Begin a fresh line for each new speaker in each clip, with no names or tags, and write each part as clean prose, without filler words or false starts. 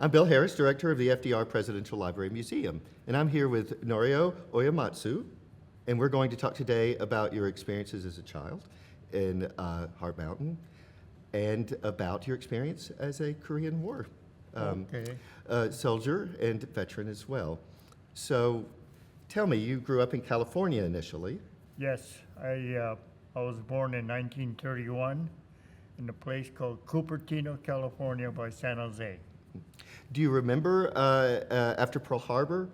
I'm Bill Harris, director of the FDR Presidential Library Museum, and I'm here with Norio Uyematsu, and we're going to talk today about your experiences as a child in Hart Mountain and about your experience as a Korean War soldier and veteran as well. So tell me, you grew up in California initially.
Yes, I was born in 1931 in a place called Cupertino, California by San Jose.
Do you remember after Pearl Harbor?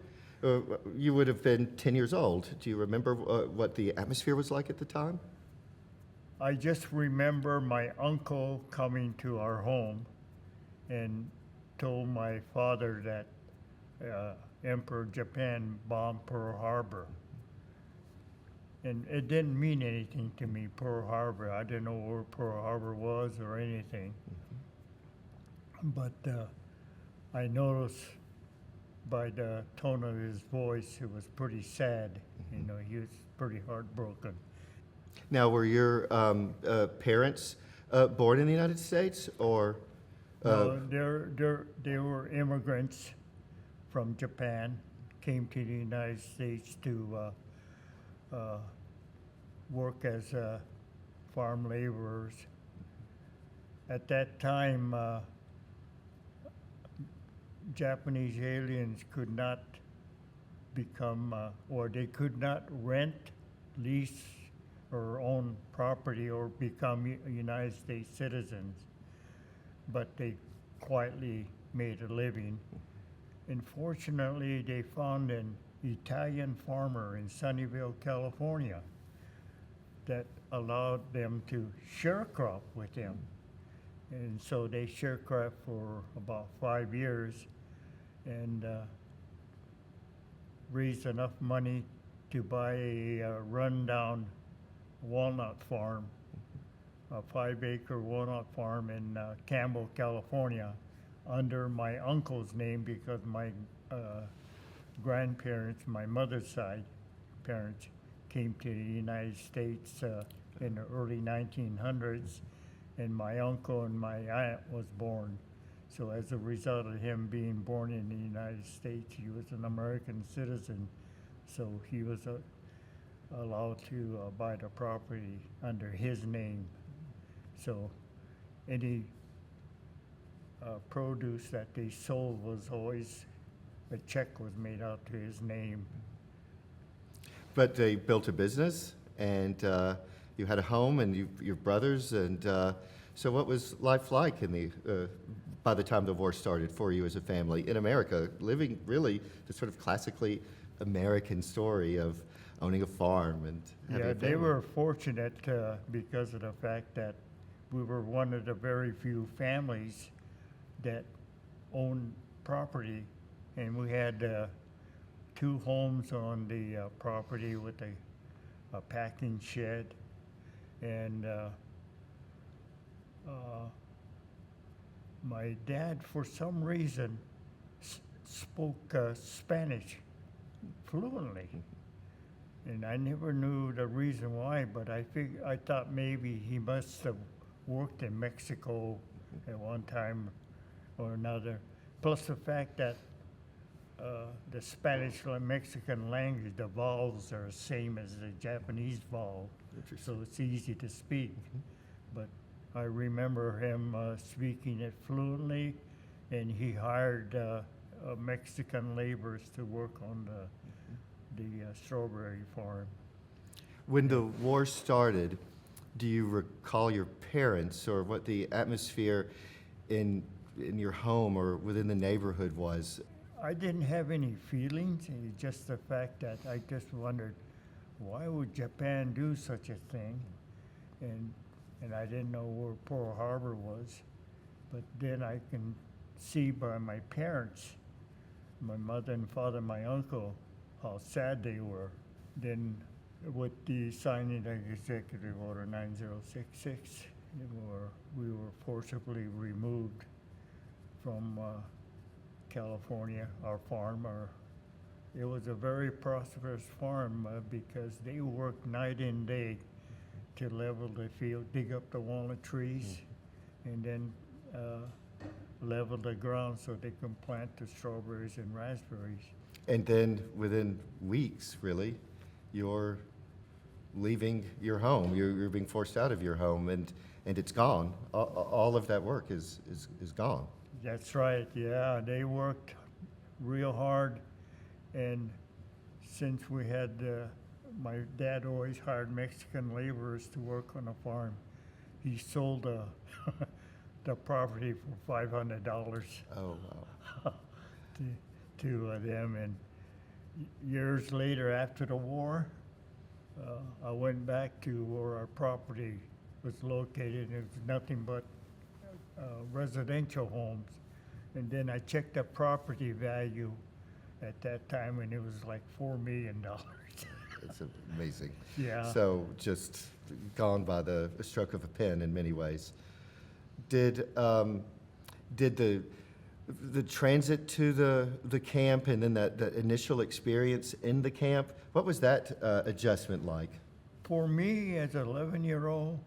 You would have been 10 years old. Do you remember what the atmosphere was like at the time?
I just remember my uncle coming to our home and told my father that Emperor Japan bombed Pearl Harbor. And it didn't mean anything to me, Pearl Harbor. I didn't know where Pearl Harbor was or anything. But I noticed by the tone of his voice, it was pretty sad. You know, he was pretty heartbroken.
Now, were your parents born in the United States, or?
No, they were immigrants from Japan, came to the United States to work as farm laborers. At that time, Japanese aliens could not become, or they could not rent, lease, or own property or become United States citizens, but they quietly made a living. Unfortunately, they found an Italian farmer in Sunnyvale, California, that allowed them to sharecrop with him. And so they sharecropped for about 5 years and raised enough money to buy a rundown walnut farm, a 5-acre walnut farm in Campbell, California, under my uncle's name, because my grandparents, my mother's side parents, came to the United States in the early 1900s, and my uncle and my aunt was born. So as a result of him being born in the United States, he was an American citizen, so he was allowed to buy the property under his name. So any produce that they sold was always, a check was made out to his name.
But they built a business, and you had a home, and your brothers, and so what was life like in the by the time the war started for you as a family in America, living really the sort of classically American story of owning a farm and having a family?
They were fortunate because of the fact that we were one of the very few families that owned property, and we had 2 homes on the property with a packing shed, and my dad, for some reason, spoke Spanish fluently. And I never knew the reason why, but I thought maybe he must have worked in Mexico at one time or another. Plus the fact that the Spanish or Mexican language, the vowels are the same as the Japanese vowel, so it's easy to speak. But I remember him speaking it fluently, and he hired Mexican laborers to work on the strawberry farm.
When the war started, do you recall your parents or what the atmosphere in your home or within the neighborhood was?
I didn't have any feelings, just the fact that I just wondered, why would Japan do such a thing? And I didn't know where Pearl Harbor was. But then I can see by my parents, my mother and father, my uncle, how sad they were. Then with the signing of Executive Order 9066, we were forcibly removed from California, our farm. It was a very prosperous farm because they worked night and day to level the field, dig up the walnut trees, and then level the ground so they can plant the strawberries and raspberries.
And then within weeks, really, you're leaving your home. You're being forced out of your home, and it's gone. All of that work is gone.
That's right, yeah, they worked real hard, and since we had, my dad always hired Mexican laborers to work on the farm, he sold the property for $500
Oh, wow.
to them, and years later, after the war, I went back to where our property was located, and it was nothing but residential homes. And then I checked the property value at that time, and it was like $4 million.
It's amazing.
Yeah.
So just gone by the stroke of a pen in many ways. Did the transit to the camp and then that initial experience in the camp, what was that adjustment like?
For me, as an 11-year-old,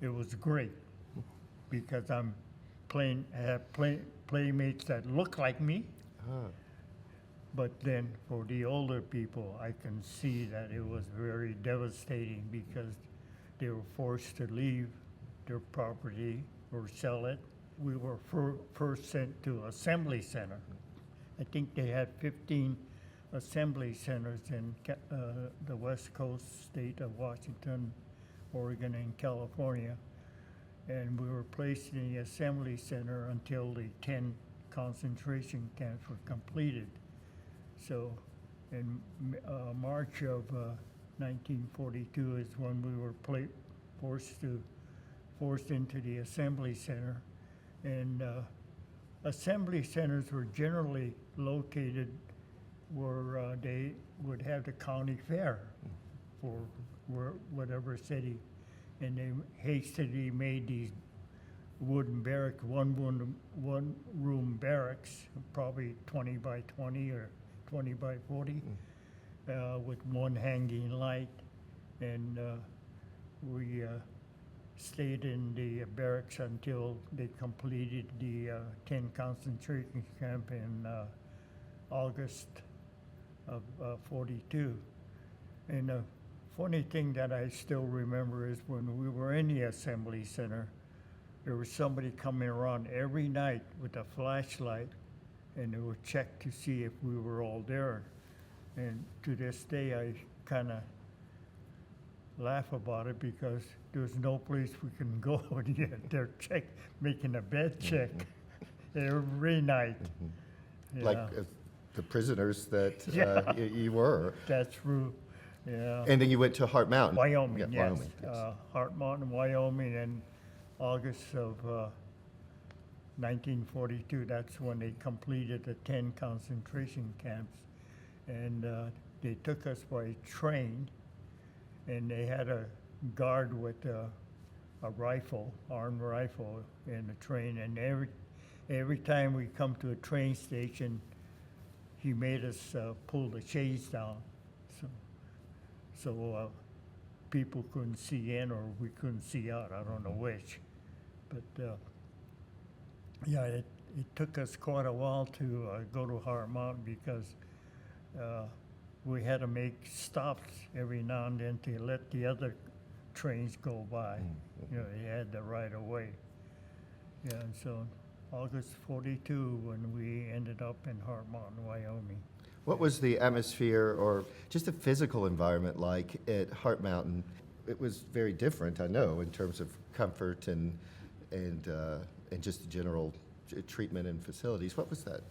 it was great because I have playmates that look like me.
Ah,
But then for the older people, I can see that it was very devastating because they were forced to leave their property or sell it. We were first sent to assembly center. I think they had 15 assembly centers in the west coast state of Washington, Oregon, and California. And we were placed in the assembly center until the 10 concentration camps were completed. So in March of 1942 is when we were forced into the assembly center. And assembly centers were generally located where they would have the county fair for whatever city. And they hastily made these wooden barracks, one room barracks, probably 20 by 20 or 20 by 40, with one hanging light. And we stayed in the barracks until they completed the 10 concentration camp in August of 42. And the funny thing that I still remember is when we were in the assembly center, there was somebody coming around every night with a flashlight, and they would check to see if we were all there. And to this day, I kind of laugh about it because there's no place we can go and get their check, making a bed check every night.
like
Yeah,
the prisoners that
Yeah.
you were.
that's true. Yeah.
And then you went to Hart Mountain.
Wyoming,
Yeah,
yes.
Wyoming, yes.
Hart Mountain, Wyoming, in August of 1942. That's when they completed the 10 concentration camps. And they took us by train, and they had a guard with a rifle, armed rifle, in the train. And every time we come to a train station, he made us pull the shades down. So people couldn't see in or we couldn't see out. I don't know which. But yeah, it took us quite a while to go to Hart Mountain because we had to make stops every now and then to let the other trains go by. You know, they had the right of way. Yeah, and so August 42 when we ended up in Hart Mountain, Wyoming.
What was the atmosphere or just the physical environment like at Hart Mountain? It was very different, I know, in terms of comfort and just the general treatment and facilities. What was that?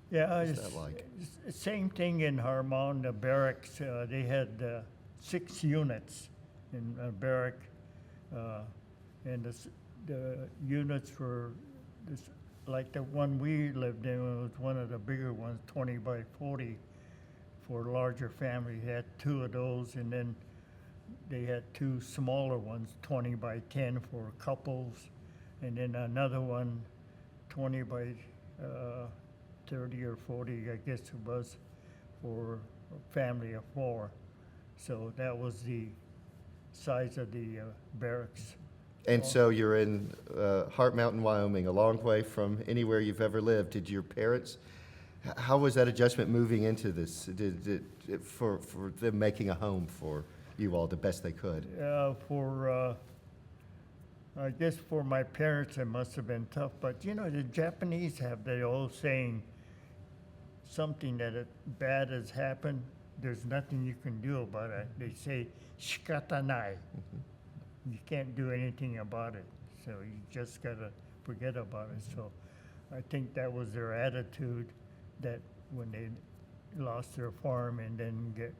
Yeah,
What's
it's
that like?
it's same thing in Hart Mountain, the barracks. They had 6 units in a barrack, and the units were like the one we lived in was one of the bigger ones, 20 by 40 for a larger family. They had 2 of those, and then they had 2 smaller ones, 20 by 10 for couples, and then another one, 20 by 30 or 40, I guess it was, for a family of 4. So that was the size of the barracks.
And so you're in Heart Mountain, Wyoming, a long way from anywhere you've ever lived. Did your parents, how was that adjustment moving into this? For them making a home for you all the best they could?
I guess for my parents, it must have been tough. But you know, the Japanese have the old saying, something bad has happened, there's nothing you can do about it. They say, shikata nai. You can't do anything about it. So you just gotta forget about it. So I think that was their attitude, that when they lost their farm and then get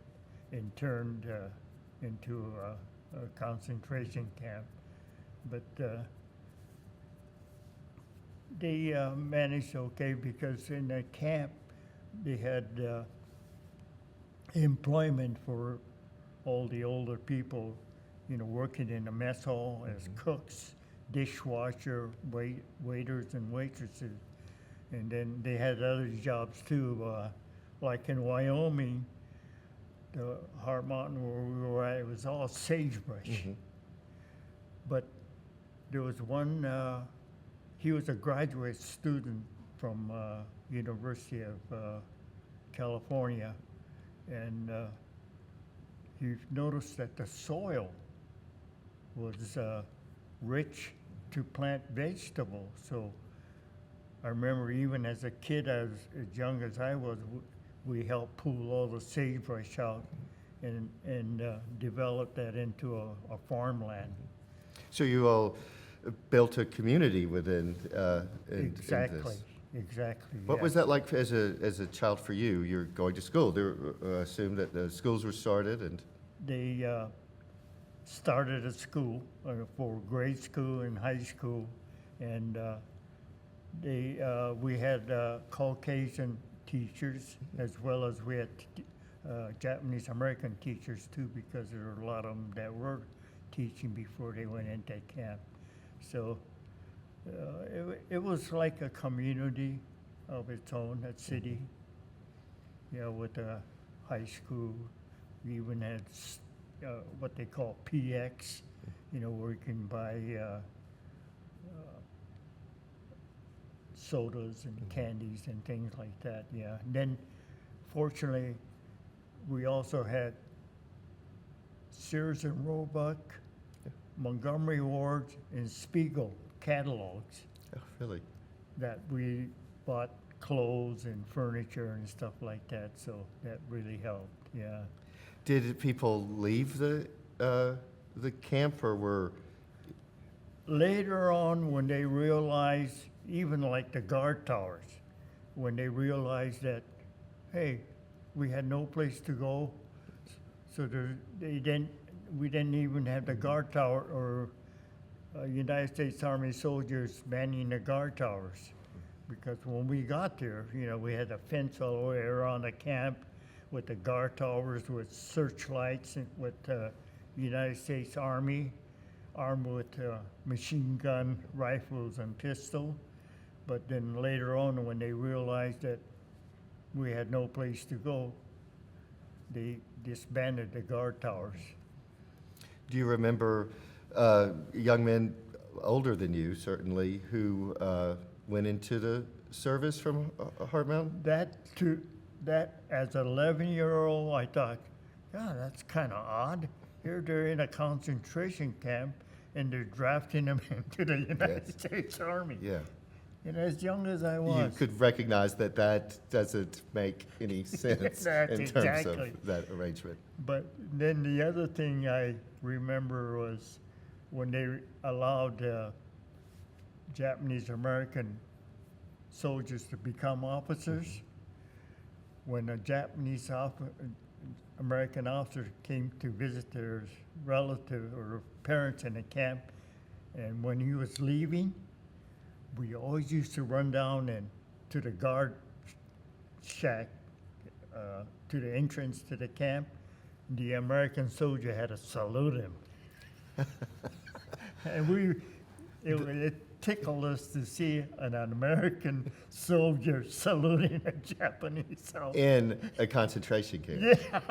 interned into a concentration camp. But they managed okay, because in the camp they had employment for all the older people, you know, working in the mess hall as cooks, dishwasher, waiters and waitresses. And then they had other jobs too, like in Wyoming, the Heart Mountain where we were at, it was all sagebrush. But there was one, he was a graduate student from University of California, and he noticed that the soil was rich to plant vegetables. So I remember even as a kid, as young as I was, we helped pull all the sagebrush out and develop that into a farmland.
So you all built a community within in
Exactly,
this.
exactly.
What
yeah.
was that like as a child for you? You're going to school. There, I assume that the schools were started, and
They started a school for grade school and high school, and we had Caucasian teachers as well as we had Japanese American teachers too, because there were a lot of them that were teaching before they went into camp. So it was like a community of its own, that city. You know, with a high school, we even had what they call PX, you know, where you can buy sodas and candies and things like that, yeah. And then, fortunately, we also had Sears and Roebuck, Montgomery Ward, and Spiegel catalogs
oh, really?
that we bought clothes and furniture and stuff like that, so that really helped, yeah.
Did people leave the camp, or were?
Later on, when they realized, even like the guard towers, when they realized that, hey, we had no place to go, so we didn't even have the guard tower or United States Army soldiers manning the guard towers. Because when we got there, you know, we had a fence all the way around the camp with the guard towers with searchlights and with United States Army armed with machine gun, rifles, and pistol. But then later on, when they realized that we had no place to go, they disbanded the guard towers.
Do you remember young men older than you, certainly, who went into the service from Heart Mountain?
That as an 11-year-old, I thought, yeah, that's kind of odd. Here they're in a concentration camp, and they're drafting them into the United States Army.
Yeah.
And as young as I
You
was,
could recognize that doesn't make any sense
That's
in terms
exactly.
of that arrangement.
But then the other thing I remember was when they allowed Japanese American soldiers to become officers. When a Japanese American officer came to visit their relative or parents in the camp, and when he was leaving, we always used to run down and to the guard shack, to the entrance to the camp. The American soldier had to salute him. And it tickled us to see an American soldier saluting a Japanese soldier.
In a concentration camp.
Yeah.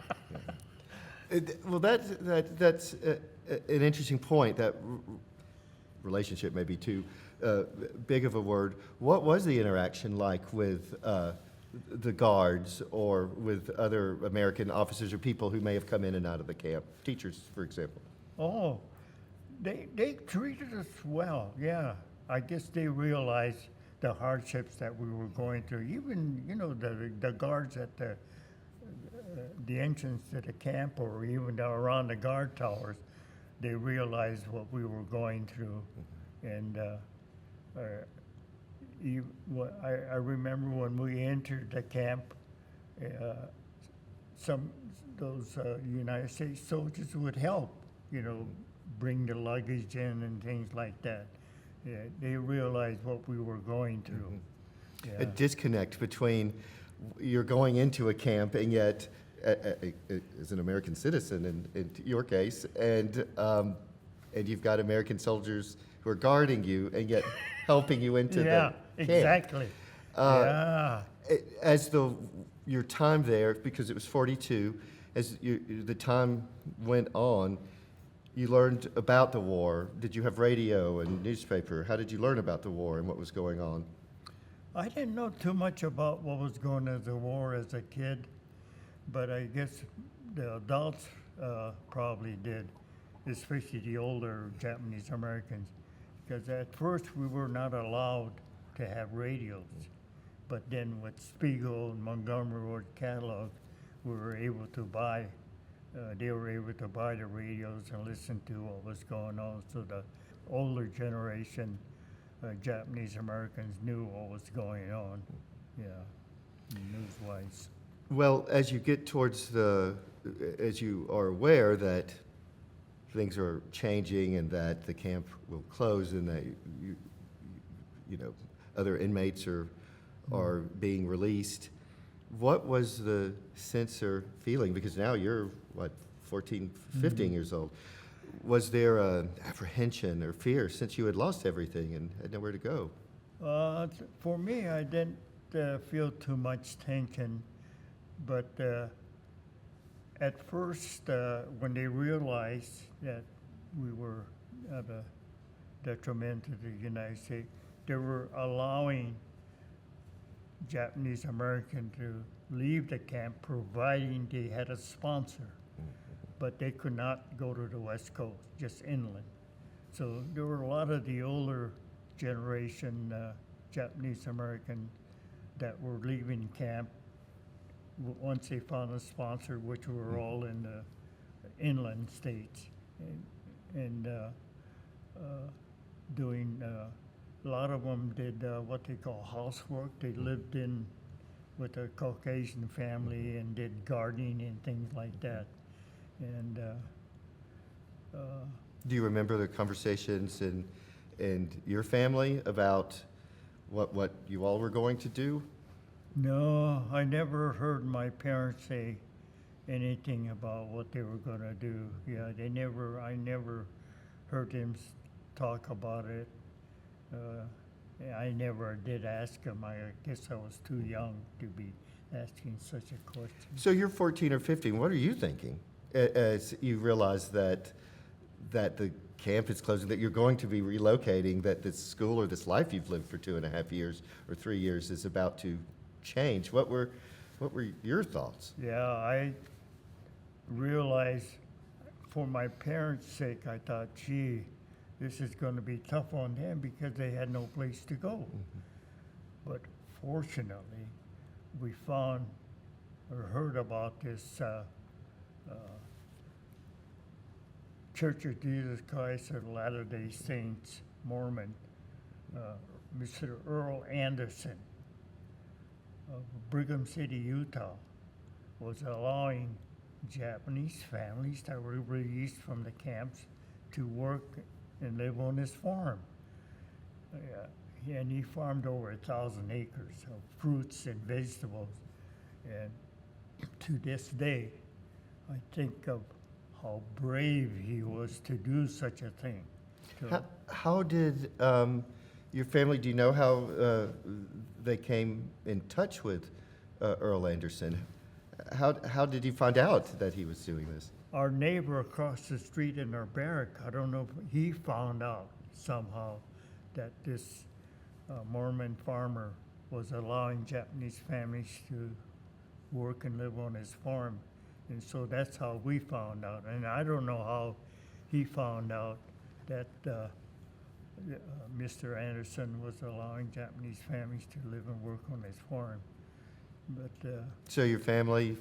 Well, that's an interesting point. That relationship may be too big of a word. What was the interaction like with the guards or with other American officers or people who may have come in and out of the camp? Teachers, for example.
Oh, they treated us well, yeah. I guess they realized the hardships that we were going through. Even, the guards at the entrance to the camp or even around the guard towers, they realized what we were going through. And I remember when we entered the camp, those United States soldiers would help, bring the luggage in and things like that. Yeah, they realized what we were going through.
A disconnect between you're going into a camp and yet, as an American citizen in your case, and you've got American soldiers who are guarding you and yet helping you into the camp.
Exactly.
As your time there, because it was 42, as the time went on, you learned about the war. Did you have radio and newspaper? How did you learn about the war and what was going on?
I didn't know too much about what was going on in the war as a kid, but I guess the adults probably did, especially the older Japanese Americans, because at first we were not allowed to have radios, but then with Spiegel and Montgomery Ward catalog, we were able to buy. They were able to buy the radios and listen to what was going on. So the older generation, Japanese Americans, knew what was going on. Yeah, news-wise.
Well, as you get towards as you are aware that things are changing and that the camp will close and that other inmates are being released, what was the sense or feeling? Because now you're, 14, 15 years old. Was there a apprehension or fear since you had lost everything and had nowhere to go?
For me, I didn't feel too much tension, but at first, when they realized that we were at a detriment to the United States, they were allowing Japanese American to leave the camp, providing they had a sponsor. But they could not go to the West Coast, just inland. So there were a lot of the older generation Japanese American that were leaving camp once they found a sponsor, which were all in the inland states, and doing. A lot of them did what they call housework. They lived in with a Caucasian family and did gardening and things like that. And
do you remember the conversations in your family about what you all were going to do?
No, I never heard my parents say anything about what they were going to do. Yeah, I never heard them talk about it. I never did ask them. I guess I was too young to be asking such a question.
So you're 14 or 15. What are you thinking as you realize that the camp is closing, that you're going to be relocating, that this school or this life you've lived for 2.5 years or 3 years is about to change? What were your thoughts?
Yeah, I realized for my parents' sake, I thought, gee, this is going to be tough on them because they had no place to go. Mm-hmm. But fortunately, we found or heard about this Church of Jesus Christ of Latter-day Saints Mormon, Mr. Earl Anderson of Brigham City, Utah, was allowing Japanese families that were released from the camps to work and live on his farm. And he farmed over 1,000 acres of fruits and vegetables. And to this day, I think of how brave he was to do such a thing.
How did your family, do you know how they came in touch with Earl Anderson? How did you find out that he was doing this?
Our neighbor across the street in our barrack, I don't know if he found out. somehow that this Mormon farmer was allowing Japanese families to work and live on his farm. And so that's how we found out. And I don't know how he found out that Mr. Anderson was allowing Japanese families to live and work on his farm. But
So your family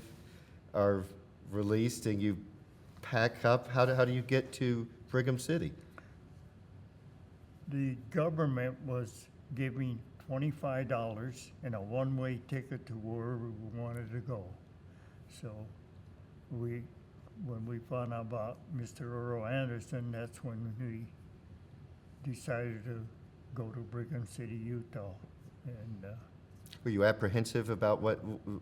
are released and you pack up. How do you get to Brigham City?
the government was giving $25 and a one-way ticket to wherever we wanted to go. So when we found out about Mr. Earl Anderson, that's when we decided to go to Brigham City, Utah. And
Were you apprehensive about what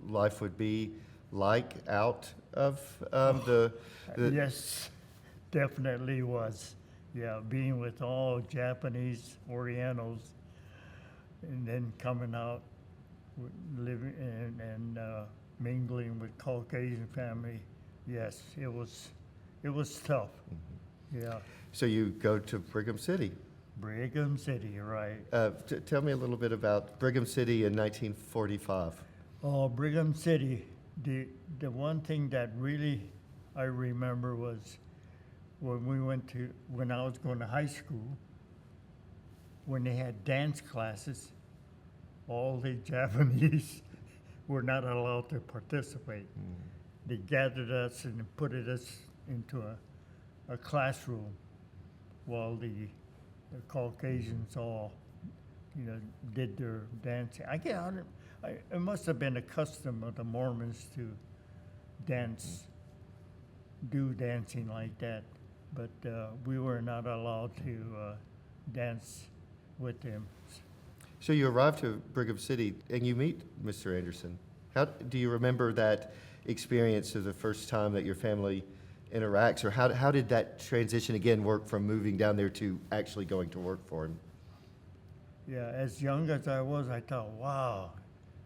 life would be like out of the
yes, definitely was. Yeah, being with all Japanese Orientals and then coming out, living and mingling with Caucasian family. Yes, it was tough. Yeah,
So you go to Brigham City.
Brigham City, right.
Tell me a little bit about Brigham City in 1945.
Oh, Brigham City. The one thing that really I remember was when I was going to high school, when they had dance classes, all the Japanese were not allowed to participate. They gathered us and put us into a classroom while the Caucasians all, did their dancing. It must have been a custom of the Mormons to do dancing like that, but we were not allowed to dance with them.
So you arrive to Brigham City and you meet Mr. Anderson. How do you remember that experience of the first time that your family interacts, or how did that transition again work from moving down there to actually going to work for him?
Yeah, as young as I was, I thought, wow,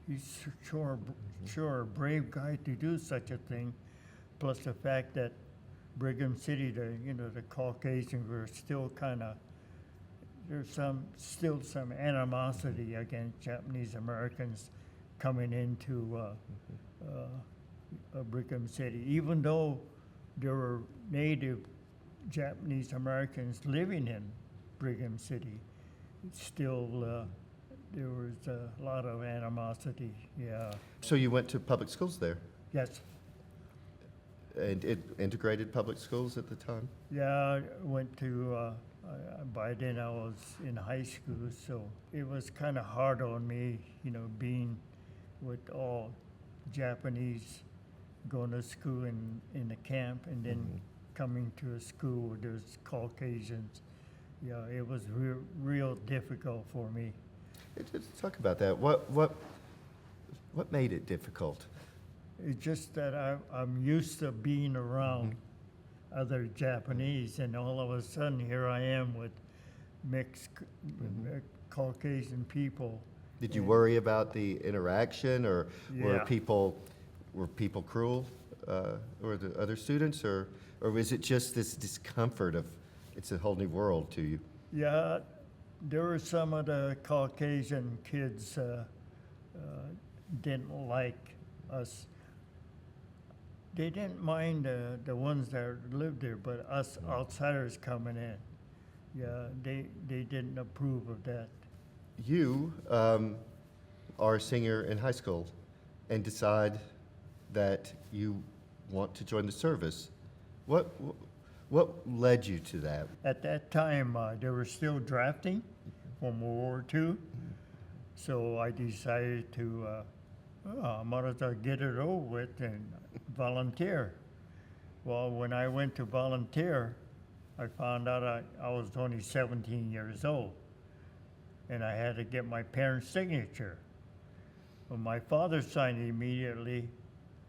he's sure a brave guy to do such a thing. Plus the fact that Brigham City, the Caucasians were still there's still some animosity against Japanese Americans coming into Brigham City, even though there were native Japanese Americans living in Brigham City. Still, there was a lot of animosity. Yeah.
So you went to public schools there,
Yes.
and integrated public schools at the time?
Yeah, I went to. By then I was in high school, so it was kind of hard on me, being with all Japanese, going to school in the camp, and then coming to a school where there's Caucasians. Yeah, it was real difficult for me.
Let's talk about that. What made it difficult?
It's just that I'm used to being around other Japanese, and all of a sudden here I am with mixed Caucasian people.
Did you worry about the interaction, or were
Yeah.
people cruel, or the other students, or was it just this discomfort of it's a whole new world to you?
Yeah, there were some of the Caucasian kids didn't like us. They didn't mind the ones that lived there, but us outsiders coming in, yeah, they didn't approve of that.
You are a senior in high school and decide that you want to join the service. What led you to that?
At that time, they were still drafting from World War II, so I decided to, I might as well get it over with and volunteer. Well, when I went to volunteer, I found out I was only 17 years old, and I had to get my parents' signature. Well, my father signed immediately,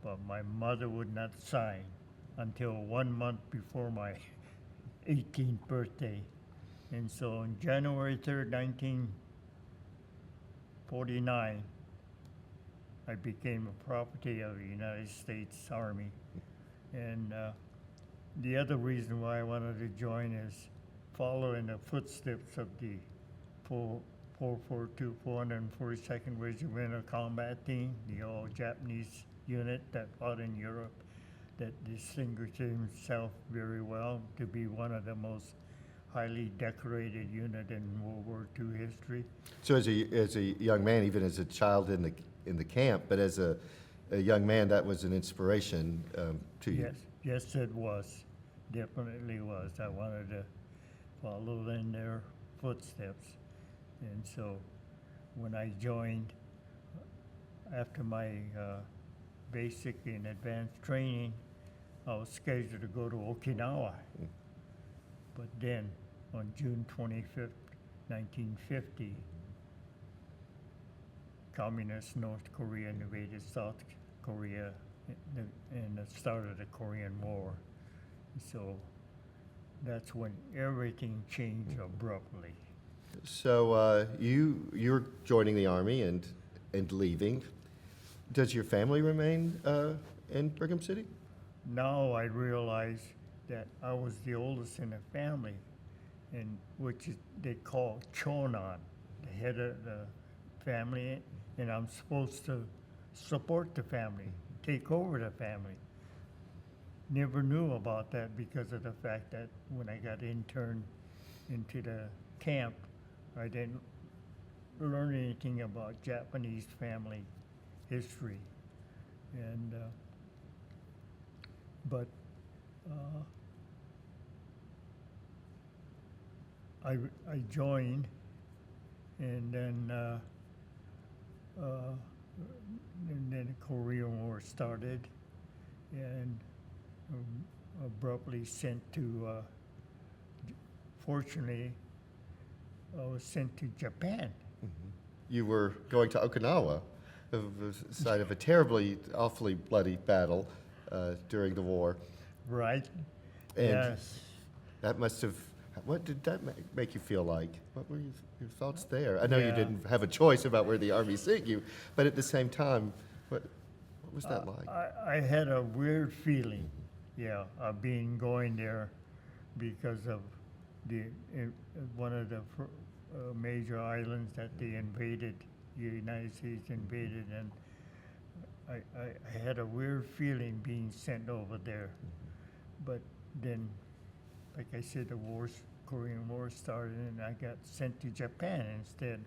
but my mother would not sign until 1 month before my 18th birthday. And so on January 3rd, 1949, I became a property of the United States Army. And the other reason why I wanted to join is follow in the footsteps of the 442 442nd Regimental Combat Team, the all Japanese unit that fought in Europe, that distinguished himself very well to be one of the most highly decorated unit in World War II history.
So as a young man, even as a child in the camp, but as a young man, that was an inspiration to you.
Yes, it was. Definitely was. I wanted to follow in their footsteps. And so when I joined, after my basic and advanced training, I was scheduled to go to Okinawa. But then, on June 25th, 1950, Communist North Korea invaded South Korea and it started the Korean War. So that's when everything changed abruptly.
So you're joining the Army and leaving. Does your family remain in Brigham City?
Now I realize that I was the oldest in the family, and which they call chonan, the head of the family, and I'm supposed to support the family, take over the family. Never knew about that because of the fact that when I got interned into the camp, I didn't learn anything about Japanese family history. And but I joined, and then the Korean War started, and abruptly sent to. Fortunately, I was sent to Japan.
You were going to Okinawa, the site of a terribly, awfully bloody battle during the war.
Right.
And
Yes.
that must have, what did that make you feel like? What were your thoughts there? I know you
Yeah.
didn't have a choice about where the Army sent you, but at the same time, what was that like?
I had a weird feeling, yeah, of being going there because of one of the major islands that they invaded, the United States invaded, and I had a weird feeling being sent over there. But then, like I said, the Korean War started, and I got sent to Japan instead,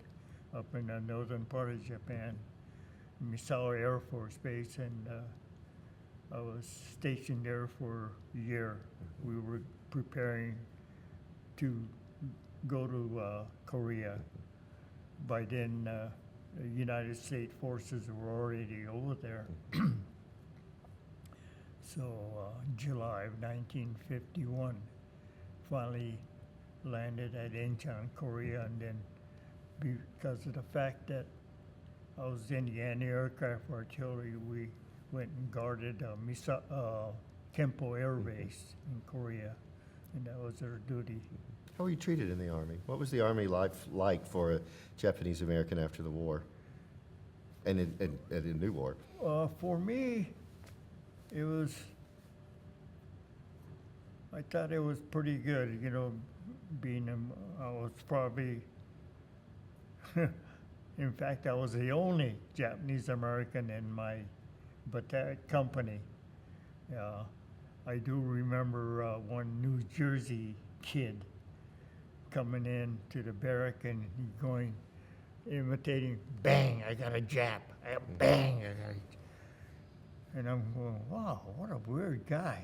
up in the northern part of Japan, Misawa Air Force Base, and I was stationed there for a year. We were preparing to go to Korea. By then, the United States forces were already over there. So July of 1951, finally landed at Incheon, Korea, and then because of the fact that I was in the anti-aircraft artillery, we went and guarded Kempo Air Base in Korea, and that was our duty.
How were you treated in the Army? What was the Army life like for a Japanese American after the war and in the new war?
For me, it was, I thought it was pretty good, you know, I was probably, in fact, I was the only Japanese American in my company. I do remember one New Jersey kid coming in to the barrack and he going, imitating, bang, I got a Jap, bang, I got a, and I'm going, wow, what a weird guy.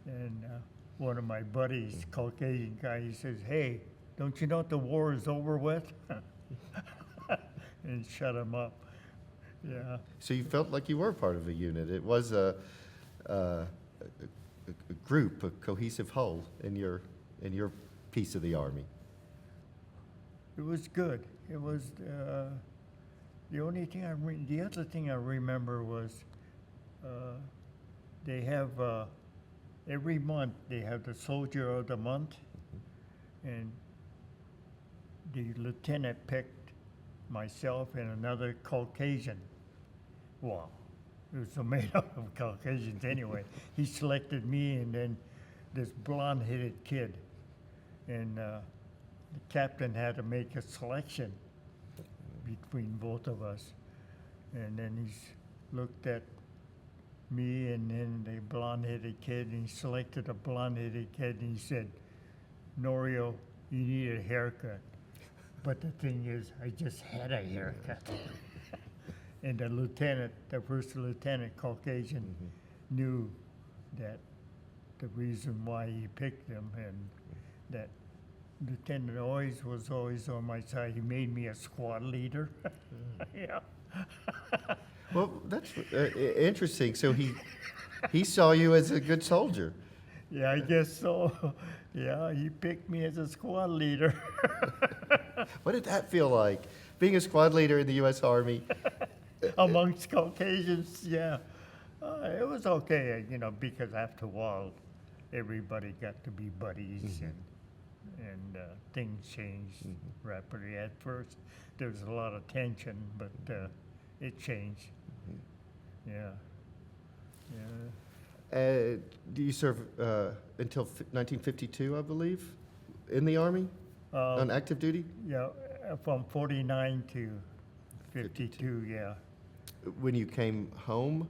And one of my buddies, Caucasian guy, he says, hey, don't you know the war is over with? And shut him up. Yeah.
So you felt like you were part of a unit. It was a group, a cohesive whole in your piece of the Army.
It was good. It was the only thing the other thing I remember was they have every month they have the Soldier of the Month, and the lieutenant picked myself and another Caucasian. Well, it was made up of Caucasians anyway. He selected me and then this blonde-headed kid. and the captain had to make a selection between both of us. And then he's looked at me and then the blonde-headed kid, and he selected a blonde-headed kid, and he said, Norio, you need a haircut. But the thing is, I just had a haircut. And the lieutenant, the first lieutenant, Caucasian, knew that the reason why he picked him, and that Lieutenant was always on my side. He made me a squad leader. Yeah.
Well, that's interesting. So he saw you as a good soldier.
Yeah, I guess so. Yeah, he picked me as a squad leader.
What did that feel like, being a squad leader in the U.S. Army?
Amongst Caucasians, yeah. It was okay, because after a while, everybody got to be buddies, and things changed rapidly. At first, there was a lot of tension, but it changed. Yeah. Yeah.
Do you serve until 1952, I believe, in the Army, on active duty?
Yeah, from 49 to 52, yeah.
When you came home,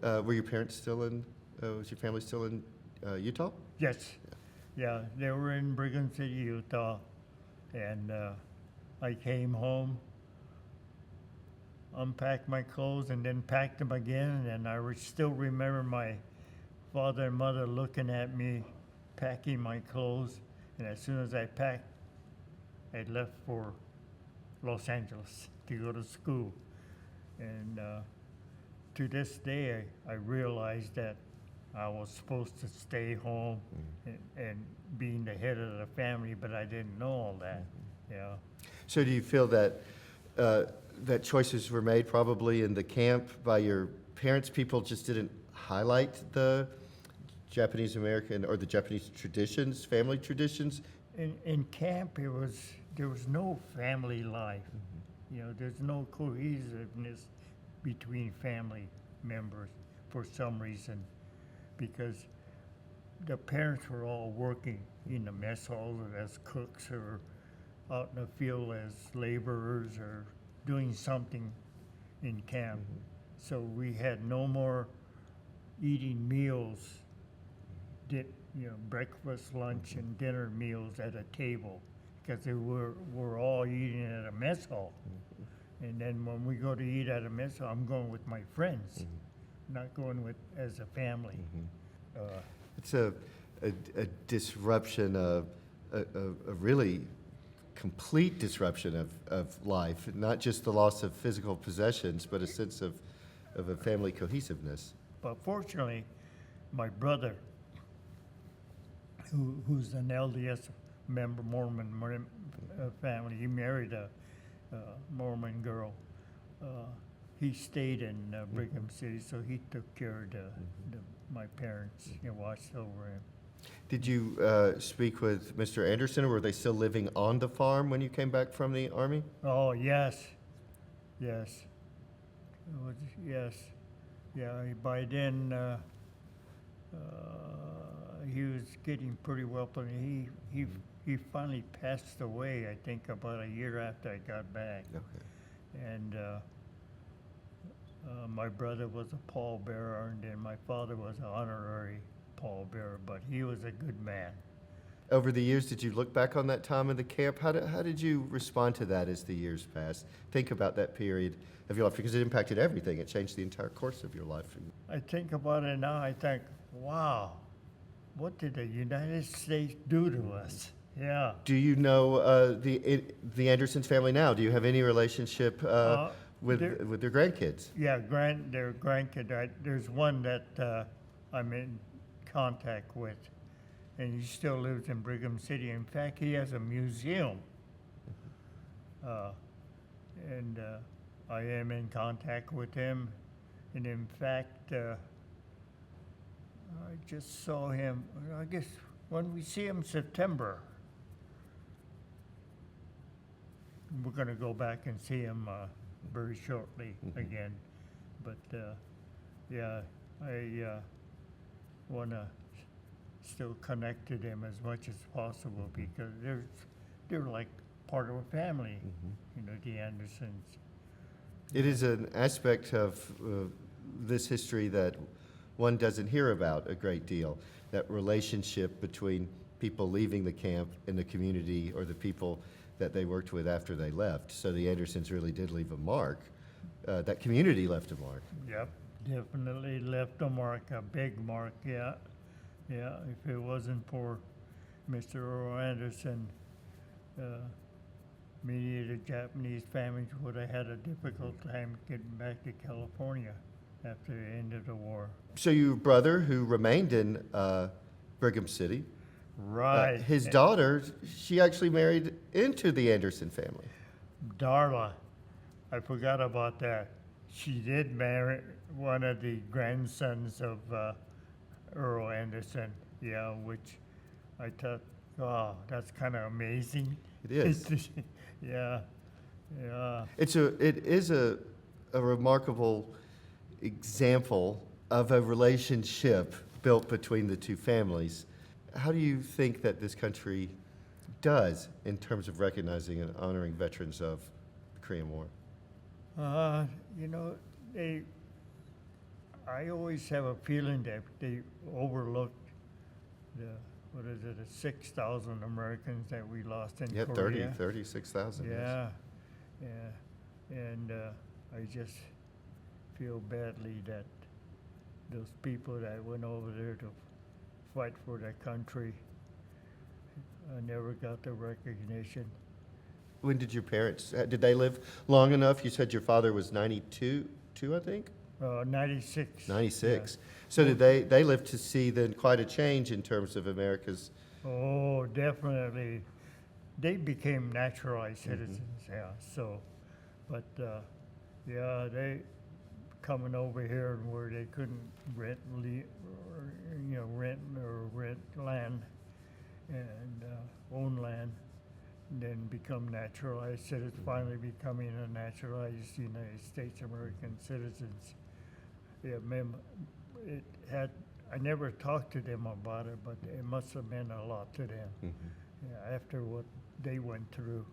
were your parents still was your family still in Utah?
Yes. Yeah, they were in Brigham City, Utah, and I came home, unpacked my clothes, and then packed them again, and I still remember my father and mother looking at me, packing my clothes, and as soon as I packed, I left for Los Angeles to go to school. And to this day, I realized that I was supposed to stay home and being the head of the family, but I didn't know all that. Yeah.
So do you feel that that choices were made probably in the camp by your parents? People just didn't highlight the Japanese American or the Japanese traditions, family traditions?
In camp, there was no family life. There's no cohesiveness between family members for some reason, because the parents were all working in the mess halls as cooks or out in the field as laborers or doing something in camp. So we had no more eating meals, breakfast, lunch, and dinner meals at a table, because they were all eating at a mess hall. And then when we go to eat at a mess hall, I'm going with my friends, not going with as a family.
It's a disruption, a really complete disruption of life, not just the loss of physical possessions, but a sense of a family cohesiveness.
But fortunately, my brother, who's an LDS member, Mormon family, he married a Mormon girl. He stayed in Brigham City, so he took care of my parents and watched over him.
Did you speak with Mr. Anderson, or were they still living on the farm when you came back from the Army?
Oh, yes. Yes. Yes. Yeah, by then, he was getting pretty well, but he finally passed away, I think, about a year after I got back.
Okay.
And my brother was a pallbearer, and then my father was an honorary pallbearer, but he was a good man.
Over the years, did you look back on that time in the camp? How did you respond to that as the years passed? Think about that period of your life, because it impacted everything. It changed the entire course of your life.
I think about it now, I think, wow, what did the United States do to us? Yeah.
Do you know the Andersons family now? Do you have any relationship with their grandkids?
Yeah, their grandkid. There's one that I'm in contact with, and he still lives in Brigham City. In fact, he has a museum, and I am in contact with him. And in fact, I just saw him, I guess when we see him September, we're going to go back and see him very shortly again. But yeah, I want to still connect to them as much as possible because they're like part of a family, you know, the Andersons.
It is an aspect of this history that one doesn't hear about a great deal, that relationship between people leaving the camp and the community or the people that they worked with after they left. So the Andersons really did leave a mark. That community left a mark.
Yep, definitely left a mark, a big mark, yeah. Yeah, if it wasn't for Mr. Earl Anderson, many of the Japanese families would have had a difficult time getting back to California after the end of the war.
So your brother, who remained in Brigham City,
Right.
his daughter, she actually married into the Anderson family.
Darla, I forgot about that. She did marry one of the grandsons of Earl Anderson, yeah, which I thought, wow, that's kind of amazing.
It is.
Yeah, yeah.
It is a remarkable example of a relationship built between the two families. How do you think that this country does in terms of recognizing and honoring veterans of the Korean War?
You know, I always have a feeling that they overlooked the, what is it, the 6,000 Americans that we lost in
Yeah,
Korea.
36,000.
Yeah, yeah, and I just feel badly that those people that went over there to fight for their country never got the recognition.
When did your parents, did they live long enough? You said your father was 92, I think?
96.
96. So did they live to see then quite a change in terms of America's?
Yeah. Oh, definitely. They became naturalized citizens, yeah, so, but, yeah, they coming over here where they couldn't rent land and own land, then become naturalized citizens, finally becoming a naturalized United States American citizens. Yeah, I never talked to them about it, but it must have meant a lot to them. Yeah, after what they went through.